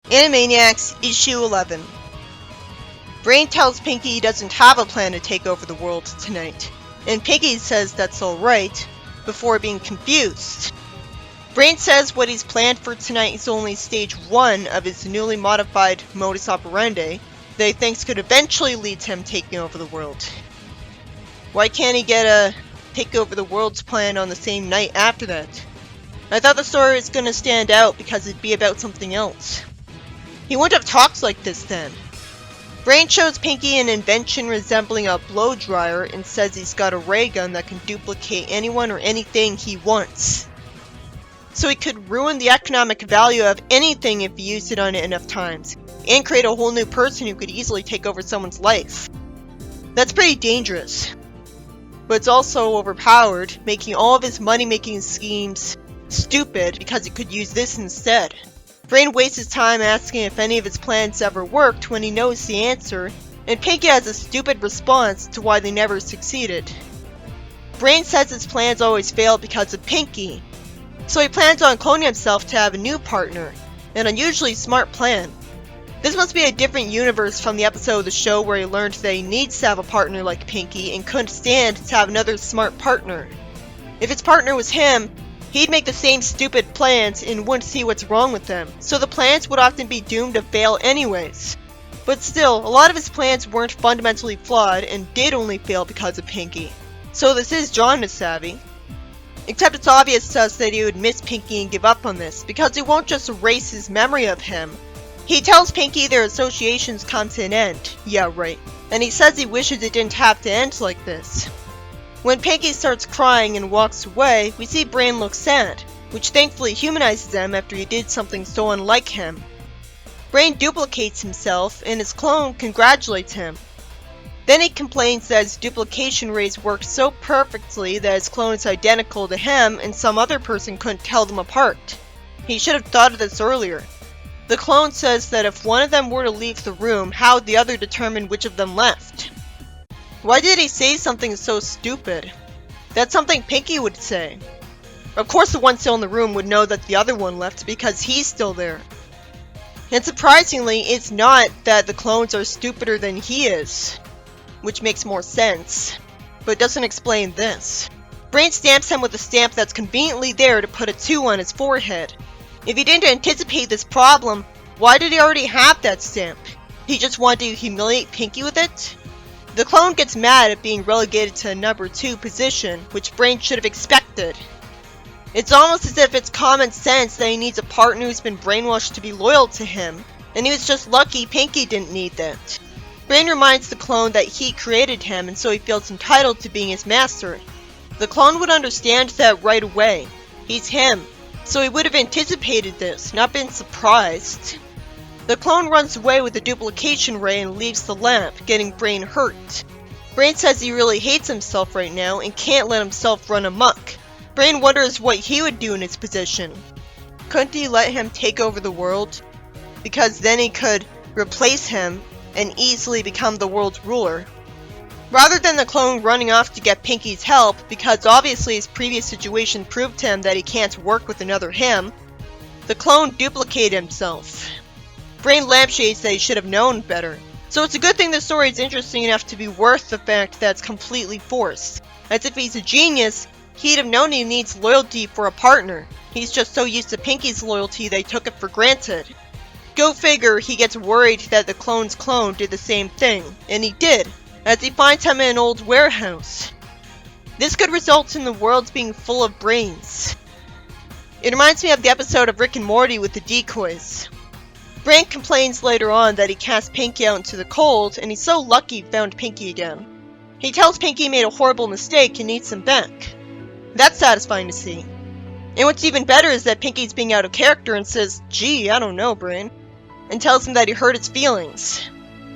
Animaniacs, Issue 11. Brain tells Pinky he doesn't have a plan to take over the world tonight, and Pinky says that's alright, before being confused. Brain says what he's planned for tonight is only stage 1 of his newly modified modus operandi that he thinks could eventually lead to him taking over the world. Why can't he get a take over the world's plan on the same night after that? I thought the story was going to stand out because it'd be about something else. He wouldn't have talked like this then. Brain shows Pinky an invention resembling a blow dryer and says he's got a ray gun that can duplicate anyone or anything he wants. So he could ruin the economic value of anything if he used it on it enough times, and create a whole new person who could easily take over someone's life. That's pretty dangerous. But it's also overpowered, making all of his money-making schemes stupid because he could use this instead. Brain wastes his time asking if any of his plans ever worked when he knows the answer, and Pinky has a stupid response to why they never succeeded. Brain says his plans always fail because of Pinky, so he plans on cloning himself to have a new partner, an unusually smart plan. This must be a different universe from the episode of the show where he learned that he needs to have a partner like Pinky and couldn't stand to have another smart partner. If his partner was him, he'd make the same stupid plans and wouldn't see what's wrong with them, so the plans would often be doomed to fail anyways. But still, a lot of his plans weren't fundamentally flawed and did only fail because of Pinky. So this is John is savvy. Except it's obvious to us that he would miss Pinky and give up on this, because he won't just erase his memory of him. He tells Pinky their associations come to an end, yeah right, and he says he wishes it didn't have to end like this. When Pinky starts crying and walks away, we see Brain look sad, which thankfully humanizes him after he did something so unlike him. Brain duplicates himself, and his clone congratulates him. Then he complains that his duplication rays work so perfectly that his clone is identical to him and some other person couldn't tell them apart. He should have thought of this earlier. The clone says that if one of them were to leave the room, how would the other determine which of them left? Why did he say something so stupid? That's something Pinky would say. Of course the one still in the room would know that the other one left because he's still there. And surprisingly, it's not that the clones are stupider than he is, which makes more sense, but doesn't explain this. Brain stamps him with a stamp that's conveniently there to put a 2 on his forehead. If he didn't anticipate this problem, why did he already have that stamp? He just wanted to humiliate Pinky with it? The clone gets mad at being relegated to a number 2 position, which Brain should have expected. It's almost as if it's common sense that he needs a partner who's been brainwashed to be loyal to him, and he was just lucky Pinky didn't need that. Brain reminds the clone that he created him, and so he feels entitled to being his master. The clone would understand that right away. He's him, so he would have anticipated this, not been surprised. The clone runs away with the duplication ray and leaves the lamp, getting Brain hurt. Brain says he really hates himself right now and can't let himself run amok. Brain wonders what he would do in his position. Couldn't he let him take over the world? Because then he could replace him and easily become the world's ruler. Rather than the clone running off to get Pinky's help, because obviously his previous situation proved to him that he can't work with another him, the clone duplicated himself. Brain lampshades that he should have known better. So it's a good thing the story is interesting enough to be worth the fact that it's completely forced. As if he's a genius, he'd have known he needs loyalty for a partner. He's just so used to Pinky's loyalty they took it for granted. Go figure, he gets worried that the clone's clone did the same thing, and he did, as he finds him in an old warehouse. This could result in the world being full of brains. It reminds me of the episode of Rick and Morty with the decoys. Brain complains later on that he cast Pinky out into the cold, and he's so lucky he found Pinky again. He tells Pinky he made a horrible mistake and needs him back. That's satisfying to see. And what's even better is that Pinky's being out of character and says, "Gee, I don't know, Brain," and tells him that he hurt his feelings.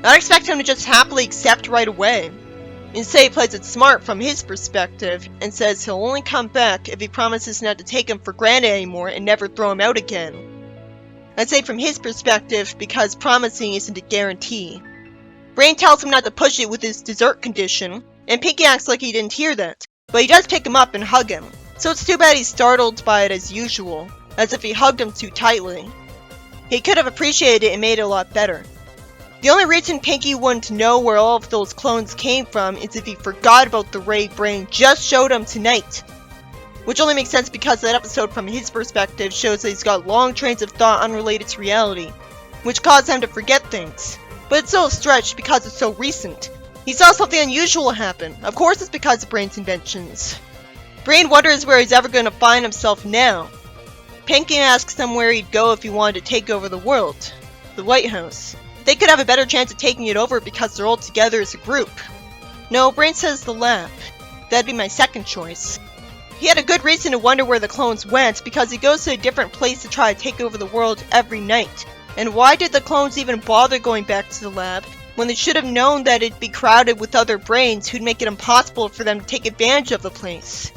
I'd expect him to just happily accept right away. Instead, he plays it smart from his perspective and says he'll only come back if he promises not to take him for granted anymore and never throw him out again. I'd say from his perspective because promising isn't a guarantee. Brain tells him not to push it with his dessert condition, and Pinky acts like he didn't hear that, but he does pick him up and hug him. So it's too bad he's startled by it as usual, as if he hugged him too tightly. He could have appreciated it and made it a lot better. The only reason Pinky wouldn't know where all of those clones came from is if he forgot about the ray Brain just showed him tonight. Which only makes sense because that episode from his perspective shows that he's got long trains of thought unrelated to reality, which cause him to forget things. But it's still a stretch because it's so recent. He saw something unusual happen. Of course it's because of Brain's inventions. Brain wonders where he's ever going to find himself now. Pinky asks him where he'd go if he wanted to take over the world. The White House. They could have a better chance of taking it over because they're all together as a group. No, Brain says the lab. That'd be my second choice. He had a good reason to wonder where the clones went because he goes to a different place to try to take over the world every night. And why did the clones even bother going back to the lab when they should have known that it'd be crowded with other brains who'd make it impossible for them to take advantage of the place?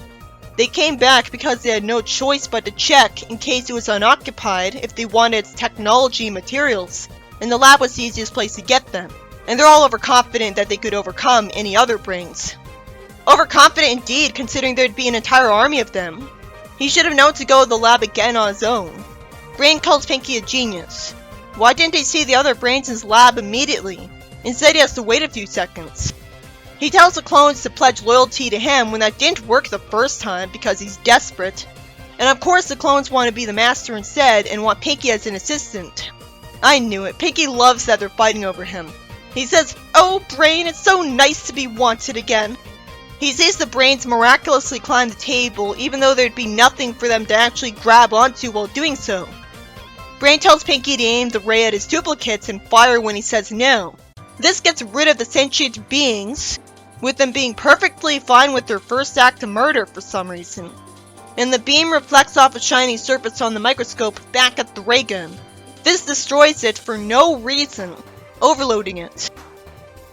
They came back because they had no choice but to check in case it was unoccupied if they wanted its technology and materials, and the lab was the easiest place to get them. And they're all overconfident that they could overcome any other brains. Overconfident indeed, considering there'd be an entire army of them. He should have known to go to the lab again on his own. Brain calls Pinky a genius. Why didn't he see the other brains in his lab immediately? Instead he has to wait a few seconds. He tells the clones to pledge loyalty to him when that didn't work the first time because he's desperate. And of course the clones want to be the master instead and want Pinky as an assistant. I knew it. Pinky loves that they're fighting over him. He says, "Oh, Brain, it's so nice to be wanted again." He sees the brains miraculously climb the table, even though there'd be nothing for them to actually grab onto while doing so. Brain tells Pinky to aim the ray at his duplicates and fire when he says no. This gets rid of the sentient beings, with them being perfectly fine with their first act of murder for some reason. And the beam reflects off a shiny surface on the microscope back at the ray gun. This destroys it for no reason, overloading it.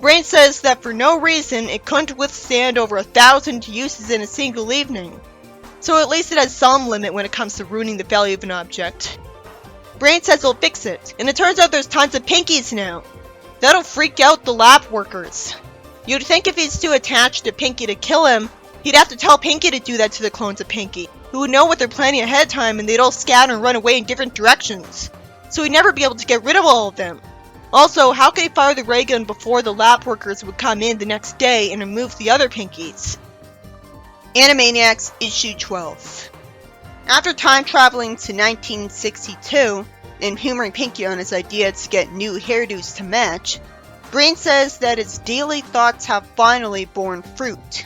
Brain says that for no reason it couldn't withstand over 1,000 uses in a single evening. So at least it has some limit when it comes to ruining the value of an object. Brain says he'll fix it, and it turns out there's tons of Pinkies now. That'll freak out the lab workers. You'd think if he's too attached to Pinky to kill him, he'd have to tell Pinky to do that to the clones of Pinky, who would know what they're planning ahead of time and they'd all scatter and run away in different directions. So he'd never be able to get rid of all of them. Also, how could he fire the ray gun before the lab workers would come in the next day and remove the other Pinkies? Animaniacs Issue 12. After time traveling to 1962 and humoring Pinky on his idea to get new hairdos to match, Brain says that his daily thoughts have finally borne fruit.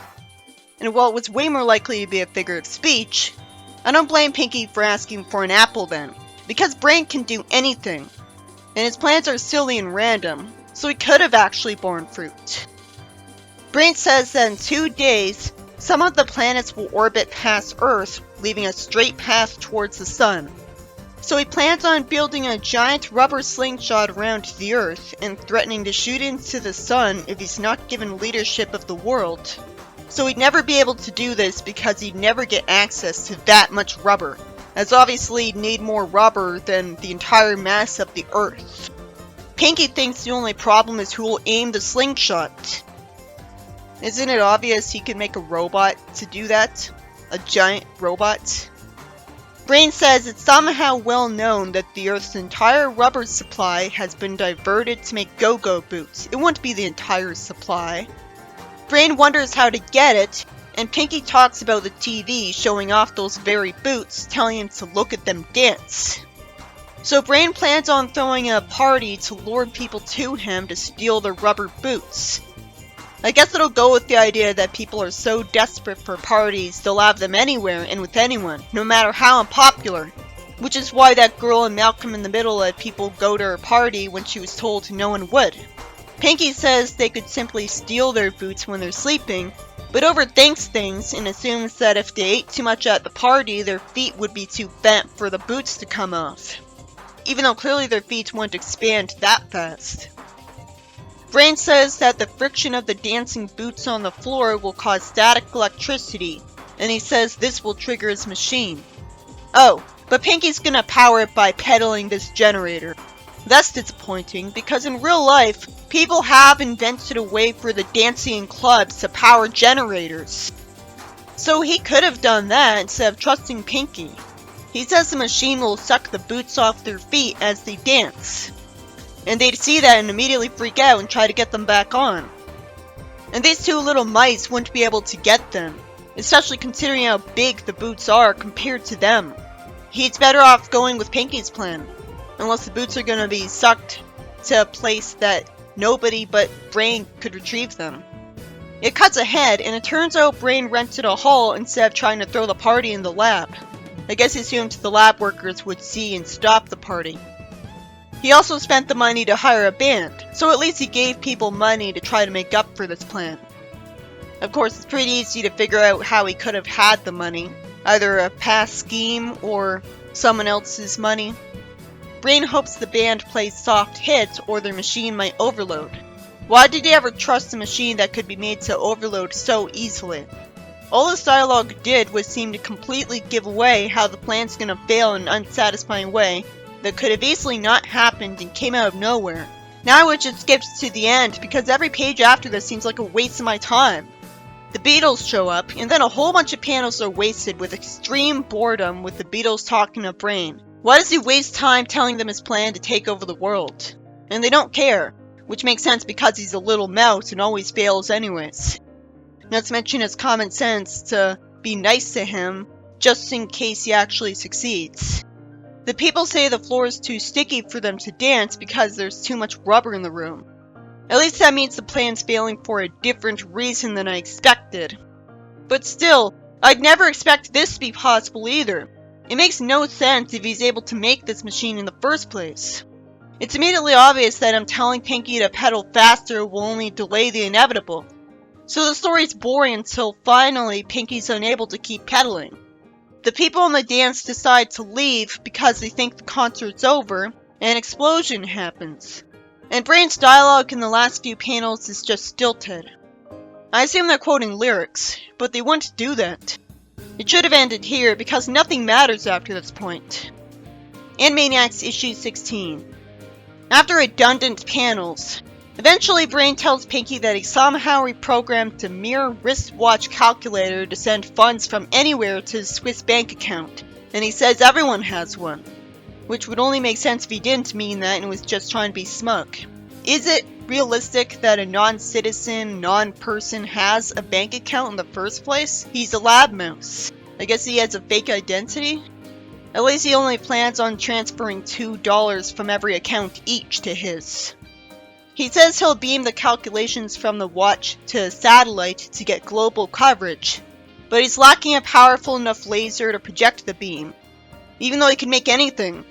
And while it was way more likely to be a figure of speech, I don't blame Pinky for asking for an apple then, because Brain can do anything, and his plans are silly and random, so he could have actually borne fruit. Brain says that in 2 days, some of the planets will orbit past Earth, leaving a straight path towards the sun. So he plans on building a giant rubber slingshot around the Earth and threatening to shoot into the sun if he's not given leadership of the world. So he'd never be able to do this because he'd never get access to that much rubber, as obviously he'd need more rubber than the entire mass of the Earth. Pinky thinks the only problem is who will aim the slingshot. Isn't it obvious he could make a robot to do that? A giant robot? Brain says it's somehow well known that the Earth's entire rubber supply has been diverted to make go-go boots. It wouldn't be the entire supply. Brain wonders how to get it, and Pinky talks about the TV showing off those very boots, telling him to look at them dance. So Brain plans on throwing a party to lure people to him to steal their rubber boots. I guess it'll go with the idea that people are so desperate for parties they'll have them anywhere and with anyone, no matter how unpopular. Which is why that girl in Malcolm in the Middle let people go to her party when she was told no one would. Pinky says they could simply steal their boots when they're sleeping, but overthinks things and assumes that if they ate too much at the party, their feet would be too bent for the boots to come off. Even though clearly their feet won't expand that fast. Brain says that the friction of the dancing boots on the floor will cause static electricity, and he says this will trigger his machine. Oh, but Pinky's gonna power it by pedaling this generator. That's disappointing, because in real life, people have invented a way for the dancing clubs to power generators. So he could have done that instead of trusting Pinky. He says the machine will suck the boots off their feet as they dance. And they'd see that and immediately freak out and try to get them back on. And these two little mice wouldn't be able to get them, especially considering how big the boots are compared to them. He's better off going with Pinky's plan, unless the boots are going to be sucked to a place that nobody but Brain could retrieve them. It cuts ahead, and it turns out Brain rented a hall instead of trying to throw the party in the lab. I guess he assumed the lab workers would see and stop the party. He also spent the money to hire a band, so at least he gave people money to try to make up for this plan. Of course, it's pretty easy to figure out how he could have had the money, either a past scheme or someone else's money. Brain hopes the band plays soft hits or their machine might overload. Why did he ever trust a machine that could be made to overload so easily? All this dialogue did was seem to completely give away how the plan's gonna fail in an unsatisfying way that could have easily not happened and came out of nowhere. Now I wish it skips to the end because every page after this seems like a waste of my time. The Beatles show up, and then a whole bunch of panels are wasted with extreme boredom with the Beatles talking to Brain. Why does he waste time telling them his plan to take over the world? And they don't care. Which makes sense because he's a little mouse and always fails anyways. Not to mention his common sense to be nice to him, just in case he actually succeeds. The people say the floor is too sticky for them to dance because there's too much rubber in the room. At least that means the plan's failing for a different reason than I expected. But still, I'd never expect this to be possible either. It makes no sense if he's able to make this machine in the first place. It's immediately obvious that him telling Pinky to pedal faster will only delay the inevitable. So the story's boring until finally Pinky's unable to keep pedaling. The people in the dance decide to leave because they think the concert's over, and an explosion happens. And Brain's dialogue in the last few panels is just stilted. I assume they're quoting lyrics, but they wouldn't do that. It should have ended here because nothing matters after this point. Animaniacs issue 16. After redundant panels, eventually Brain tells Pinky that he somehow reprogrammed a mere wristwatch calculator to send funds from anywhere to his Swiss bank account, and he says everyone has one. Which would only make sense if he didn't mean that and was just trying to be smug. Is it realistic that a non-citizen, non-person has a bank account in the first place? He's a lab mouse. I guess he has a fake identity? At least he only plans on transferring $2 from every account each to his. He says he'll beam the calculations from the watch to a satellite to get global coverage, but he's lacking a powerful enough laser to project the beam. Even though he can make anything,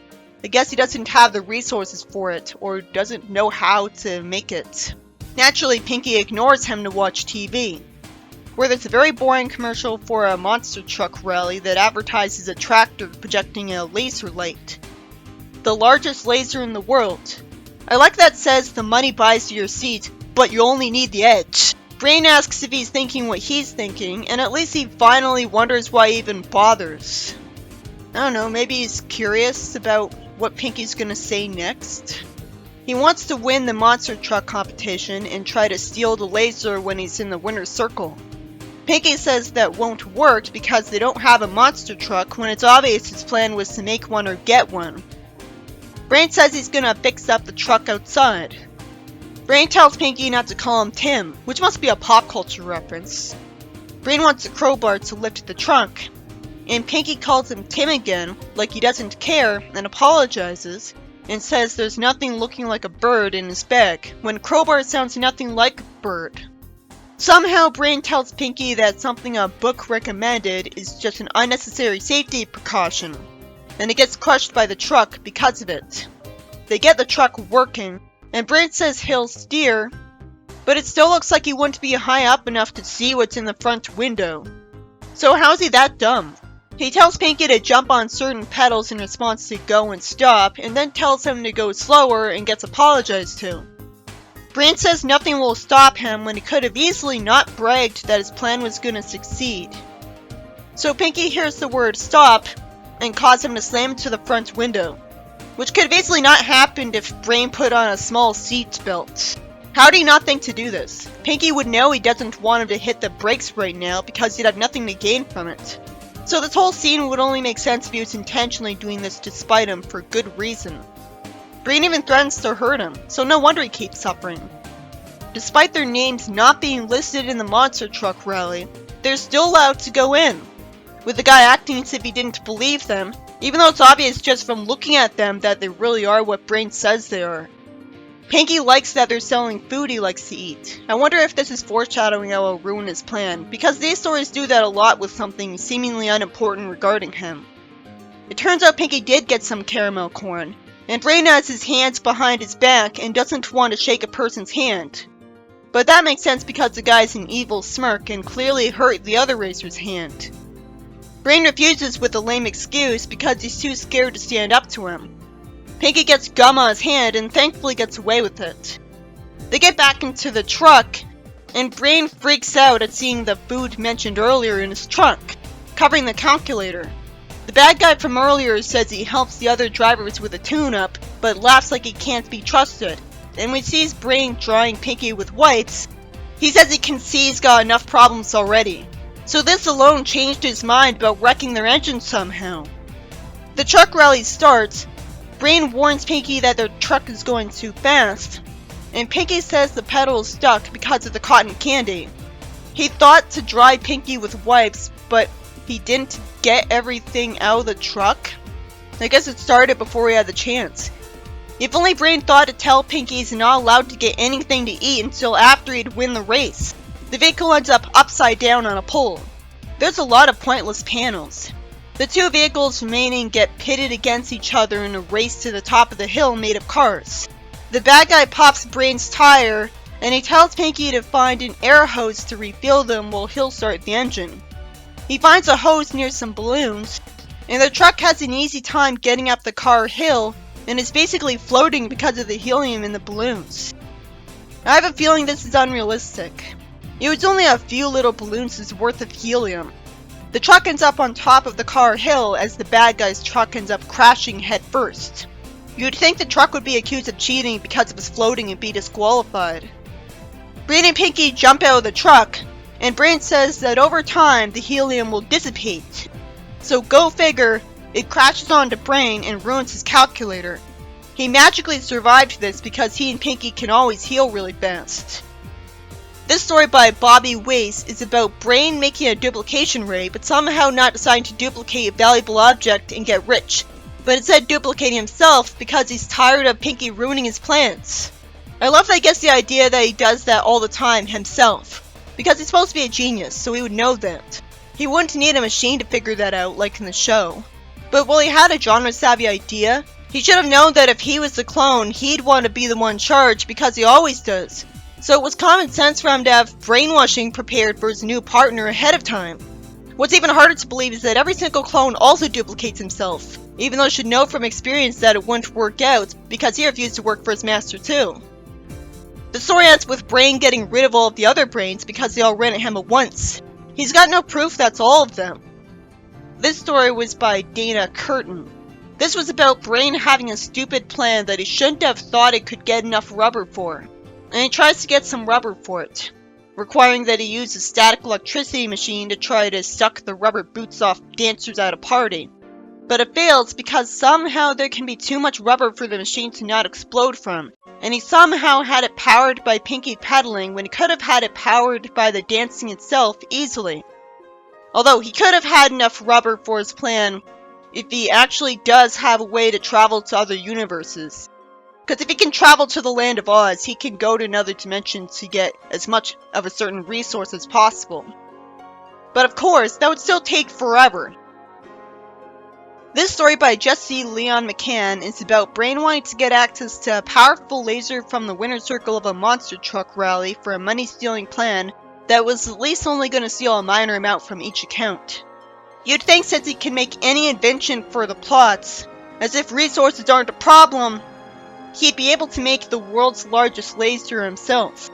I guess he doesn't have the resources for it, or doesn't know how to make it. Naturally, Pinky ignores him to watch TV, where there's a very boring commercial for a monster truck rally that advertises a tractor projecting a laser light. The largest laser in the world. I like that says the money buys you your seat, but you only need the edge. Brain asks if he's thinking what he's thinking, and at least he finally wonders why he even bothers. I don't know, maybe he's curious about what Pinky's gonna say next? He wants to win the monster truck competition and try to steal the laser when he's in the winner's circle. Pinky says that won't work because they don't have a monster truck when it's obvious his plan was to make one or get one. Brain says he's gonna fix up the truck outside. Brain tells Pinky not to call him Tim, which must be a pop culture reference. Brain wants a crowbar to lift the trunk, and Pinky calls him Tim again, like he doesn't care, and apologizes, and says there's nothing looking like a bird in his bag, when crowbar sounds nothing like a bird. Somehow Brain tells Pinky that something a book recommended is just an unnecessary safety precaution, and it gets crushed by the truck because of it. They get the truck working, and Brain says he'll steer, but it still looks like he wouldn't be high up enough to see what's in the front window. So how's he that dumb? He tells Pinky to jump on certain pedals in response to go and stop, and then tells him to go slower and gets apologized to. Brain says nothing will stop him when he could have easily not bragged that his plan was gonna succeed. So Pinky hears the word stop and cause him to slam into the front window, which could have easily not happened if Brain put on a small seat belt. How do you not think to do this? Pinky would know he doesn't want him to hit the brakes right now because he'd have nothing to gain from it. So this whole scene would only make sense if he was intentionally doing this to spite him for good reason. Brain even threatens to hurt him, so no wonder he keeps suffering. Despite their names not being listed in the monster truck rally, they're still allowed to go in, with the guy acting as if he didn't believe them, even though it's obvious just from looking at them that they really are what Brain says they are. Pinky likes that they're selling food he likes to eat. I wonder if this is foreshadowing how it'll ruin his plan, because these stories do that a lot with something seemingly unimportant regarding him. It turns out Pinky did get some caramel corn, and Brain has his hands behind his back and doesn't want to shake a person's hand. But that makes sense because the guy's an evil smirk and clearly hurt the other racer's hand. Brain refuses with a lame excuse because he's too scared to stand up to him. Pinky gets gum on his hand and thankfully gets away with it. They get back into the truck, and Brain freaks out at seeing the food mentioned earlier in his trunk, covering the calculator. The bad guy from earlier says he helps the other drivers with a tune-up, but laughs like he can't be trusted. And when he sees Brain drawing Pinky with whites, he says he can see he's got enough problems already. So this alone changed his mind about wrecking their engine somehow. The truck rally starts. Brain warns Pinky that their truck is going too fast, and Pinky says the pedal is stuck because of the cotton candy. He thought to dry Pinky with wipes, but he didn't get everything out of the truck? I guess it started before he had the chance. If only Brain thought to tell Pinky he's not allowed to get anything to eat until after he'd win the race. The vehicle ends up upside down on a pole. There's a lot of pointless panels. The two vehicles remaining get pitted against each other in a race to the top of the hill made of cars. The bad guy pops Brain's tire, and he tells Pinky to find an air hose to refill them while he'll start the engine. He finds a hose near some balloons, and the truck has an easy time getting up the car hill, and is basically floating because of the helium in the balloons. I have a feeling this is unrealistic. It was only a few little balloons' worth of helium. The truck ends up on top of the car hill as the bad guy's truck ends up crashing head first. You'd think the truck would be accused of cheating because it was floating and be disqualified. Brain and Pinky jump out of the truck, and Brain says that over time the helium will dissipate. So go figure, it crashes onto Brain and ruins his calculator. He magically survived this because he and Pinky can always heal really fast. This story by Bobby Wace is about Brain making a duplication ray, but somehow not deciding to duplicate a valuable object and get rich, but instead duplicating himself because he's tired of Pinky ruining his plans. I love that he gets the idea that he does that all the time himself, because he's supposed to be a genius, so he would know that. He wouldn't need a machine to figure that out like in the show. But while he had a genre-savvy idea, he should have known that if he was the clone, he'd want to be the one in charge because he always does. So it was common sense for him to have brainwashing prepared for his new partner ahead of time. What's even harder to believe is that every single clone also duplicates himself, even though he should know from experience that it wouldn't work out because he refused to work for his master too. The story ends with Brain getting rid of all of the other brains because they all ran at him at once. He's got no proof that's all of them. This story was by Dana Curtin. This was about Brain having a stupid plan that he shouldn't have thought it could get enough rubber for. And he tries to get some rubber for it, requiring that he use a static electricity machine to try to suck the rubber boots off dancers at a party. But it fails because somehow there can be too much rubber for the machine to not explode from, and he somehow had it powered by Pinky pedaling when he could have had it powered by the dancing itself easily. Although he could have had enough rubber for his plan if he actually does have a way to travel to other universes. Because if he can travel to the Land of Oz, he can go to another dimension to get as much of a certain resource as possible. But of course, that would still take forever. This story by Jesse Leon McCann is about Brain wanting to get access to a powerful laser from the winner's circle of a monster truck rally for a money-stealing plan that was at least only going to steal a minor amount from each account. You'd think since he can make any invention for the plots, as if resources aren't a problem, he'd be able to make the world's largest laser himself.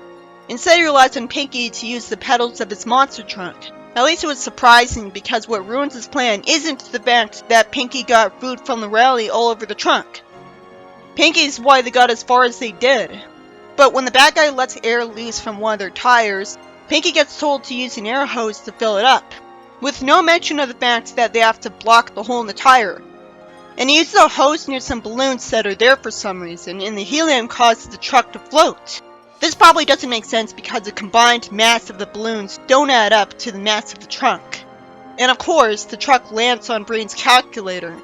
Instead he relies on Pinky to use the pedals of his monster truck. At least it was surprising because what ruins his plan isn't the fact that Pinky got food from the rally all over the truck. Pinky's why they got as far as they did. But when the bad guy lets air loose from one of their tires, Pinky gets told to use an air hose to fill it up. with no mention of the fact that they have to block the hole in the tire. And he uses a hose near some balloons that are there for some reason, and the helium causes the truck to float. This probably doesn't make sense because the combined mass of the balloons don't add up to the mass of the truck. And of course, the truck lands on Brain's calculator,